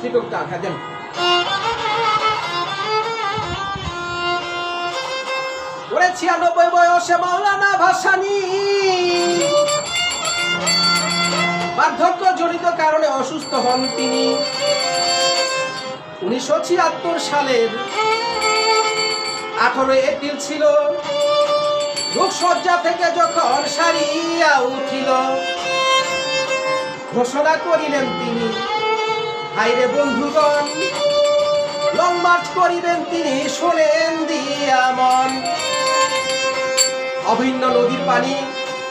শিক্ষকটা দেন। ওরে ৯৬ বয়সে মাওলানা ভাসানী বার্ধক্য জনিত কারণে অসুস্থ হন তিনি। ১৯৭৬ সালের ১৮ এপ্রিল ছিল। রোগশয্যা থেকে যখন সারিয়া উঠিল, ঘোষণা করিলেন তিনি, হায়রে বন্ধুগণ, লং মার্চ করিবেন তিনি, শোনেন দিয়া মন। অভিন্ন নদীর পানি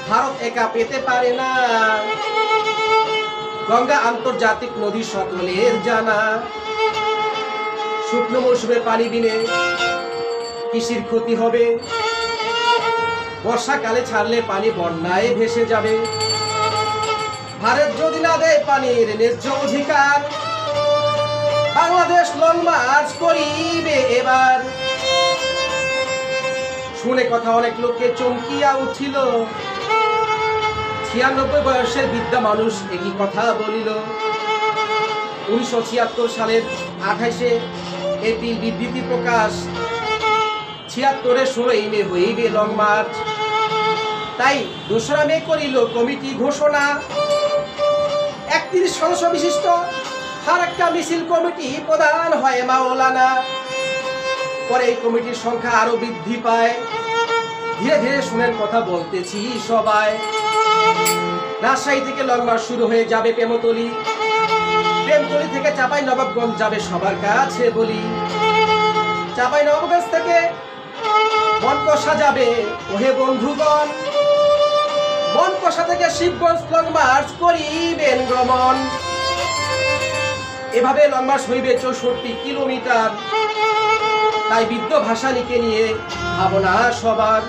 ভারত একা পেতে পারে না, গঙ্গা আন্তর্জাতিক নদী সকলের জানা। শুকনো মৌসুমে পানি বিনে কৃষির ক্ষতি হবে, বর্ষাকালে ছাড়লে পানি বন্যায় ভেসে যাবে। ভারত যদি না দেয় পানির ন্যায্য অধিকার, বাংলাদেশ লং মার্চ করিবে এবার। শুনে কথা অনেক লোককে চমকিয়া উঠিল। ৯৬ বয়সের বৃদ্ধা মানুষ একই কথা বলিল। ১৯৭৬ সালের ২৮ এপ্রিল বিবৃতি প্রকাশ, ৭৬-এ ১৬ মে হইবে লং মার্চ। তাই ২রা মে করিল কমিটি ঘোষণা। ৩১ সদস্য বিশিষ্ট ফারাক্কা মিছিল কমিটি প্রধান হয় মাওলানা। পরে এই কমিটির সংখ্যা আরো বৃদ্ধি পায়। ধীরে ধীরে শুনেন কথা বলতেছি সবাই। রাজশাহী থেকে লং মার্চ শুরু হয়ে যাবে প্রেমতলী, প্রেমতলী থেকে চাপাই নবাবগঞ্জ যাবে সবার কাছে বলি, চাপাই নবাবগঞ্জ থেকে বনকষা যাবে ওহে বন্ধুগণ, বনকষা থেকে শিবগঞ্জ লং মার্চ করিবেন গমন। এভাবে লং মার্চ হইবে ৬৪ কিলোমিটার। তাই বৃদ্ধ ভাসানীকে নিয়ে ভাবনা সবার।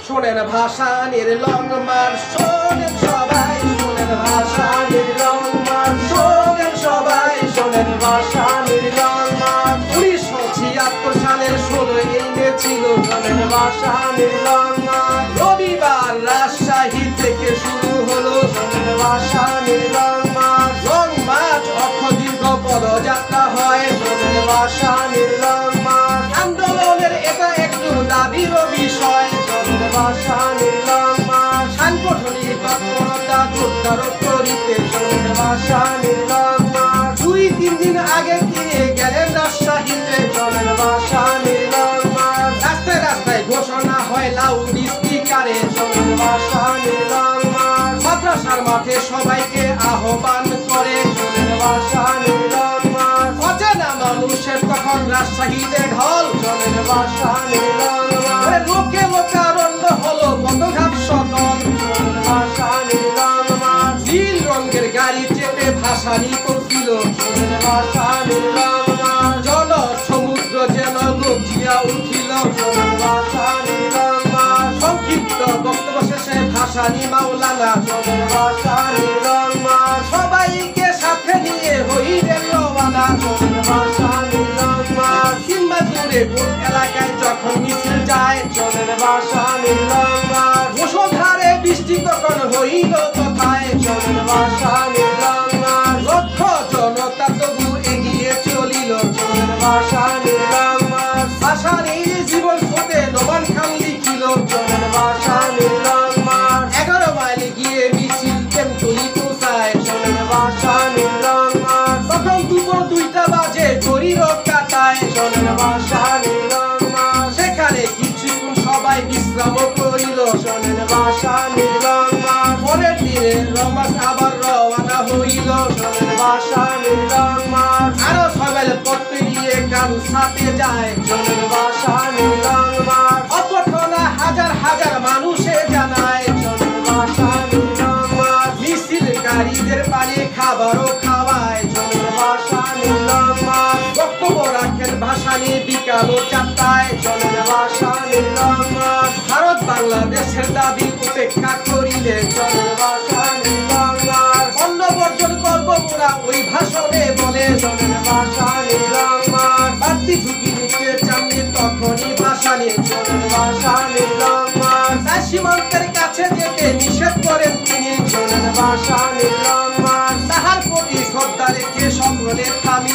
শোনেন ভাসানীর লং মার্চ, শোনেন সবাই, শোনেন ভাসানীর লং মার্চ, শোনেন সবাই, শোনেন ভাসানীর লং মার্চ। ১৯৭৬ সালের ১৬ মে ছিল শোনেন ভাসানীর লং মার্চ। রবিবার রাজশাহী থেকে শুরু হলো শোনেন ভাসানীর লং মার্চ। লং মার্চ অর্থ দীর্ঘ পদযাত্রা হয় শোনেন ভাসানীর লং মার্চ। আন্দোলনের এটা একটু দাবির বিষয় শোনেন ভাসানীর লং মার্চ। সাংগঠনিক তৎপরতা জোরদার করিতে শোনেন ভাসানীর লং মার্চ। ২-৩ দিন আগে তিনি গেলেন রাজশাহীতে শোনেন ভাসানীর লং মার্চ। রাস্তায় রাস্তায় ঘোষণা হয় লাউড স্পিকারে শোনেন ভাসানীর লং মার্চ। মাদ্রাসার মাঠে সবাইকে আহ্বান করে শোনেন ভাসানীর লং মার্চ। অচেনা মানুষের তখন রাজশাহীতে ঢল শোনেন ভাসানীর লং মার্চ। লোকে লোকারণ্য হলো পথঘাট সকল শোনেন ভাসানীর লং মার্চ। নীল রঙের গাড়ি চেপে ভাসানী পৌঁছিল শোনেন ভাসানীর লং মার্চ। জল সমুদ্র যেন লজ্জিয়া উঠিল শোনেন ভাসানীর লং মার্চ। সংক্ষিপ্ত বক্তব্য শেষে ভাসানী মাওলানা শোনেন ভাসানীর লং মার্চ। সবাইকে সাথে নিয়ে হইলেন রওনা শোনেন ভাসানীর লং মার্চ। কিংবা দূরে কোন এলাকায় যখন মিছিল যায় শোনেন ভাসানীর লং মার্চ। মুষলধারে বৃষ্টি তখন হইল কোথায় শোনেন ভাসানীর লং মার্চ। লক্ষ জনতা তবু এগিয়ে চলিল শোনেন ভাসানীর লং মার্চ। ভাসানীর জীবন স্রোতে নোমান খান লিখিল শোনেন ভাসানীর লং মার্চ। ১১ মাইল গিয়ে মিছিল প্রেমতলী পৌঁছায় শোনেন ভাসানীর লং মার্চ। তখন দুপুর ২টা বাজে ঘড়ির কাটায় শোনেন ভাসানীর লং মার্চ। সেখানে কিছুক্ষণ সবাই বিশ্রাম করিল শোনেন ভাসানীর লং মার্চ। পরের দিনে লং মার্চ আবার রওনা হইল শোনেন ভাসানীর লং মার্চ। আরো ৬ মাইল পথ পেরিয়ে কারু সাথে যায় শোনেন ভাসানীর লং মার্চ। অভ্যর্থনা হাজার হাজার মানুষে জানায় শোনেন ভাসানীর লং মার্চ। মিছিলকারীদের পানি খাবারও খাওয়ায় শোনেন ভাসানীর লং মার্চ। বক্তব্য রাখেন ভাসানী বিকাল ৪টায় শোনেন ভাসানীর লং মার্চ। ভারত বাংলাদেশের দাবি উপেক্ষা করিলে শোনেন ভাসানীর লং মার্চ। অন্ন বর্জন করব মোরা ওই ভাষণে বলে শোনেন ভাসানীর লং মার্চ। বাড়তি ঝুঁকি নিতে চাননি তখনই ভাসানী শোনেন ভাসানীর লং মার্চ। তাই সীমান্তের কাছে যেতে নিষেধ করেন তিনি শোনেন ভাসানীর লং মার্চ। তাহার প্রতি শ্রদ্ধা রেখে সকলে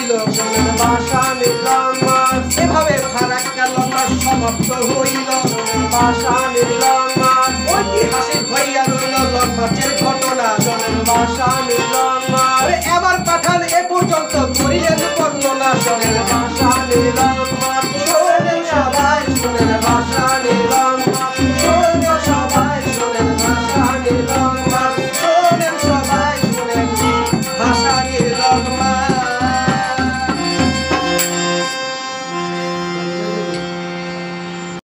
হইল শোনেন ভাসানির লং মার্চ এভাবে ফারাক্কা লং মার্চ সমাপ্ত হইল ভাসানির লং মার্চ ঐতিহাসিক হইয়া রইল লং মার্চের ঘটনা শোনেন ভাসানির লং মার্চ এবার পাঠান এ পর্যন্ত করিলেন বর্ণনা শোনেন ভাসানির লং মার্চ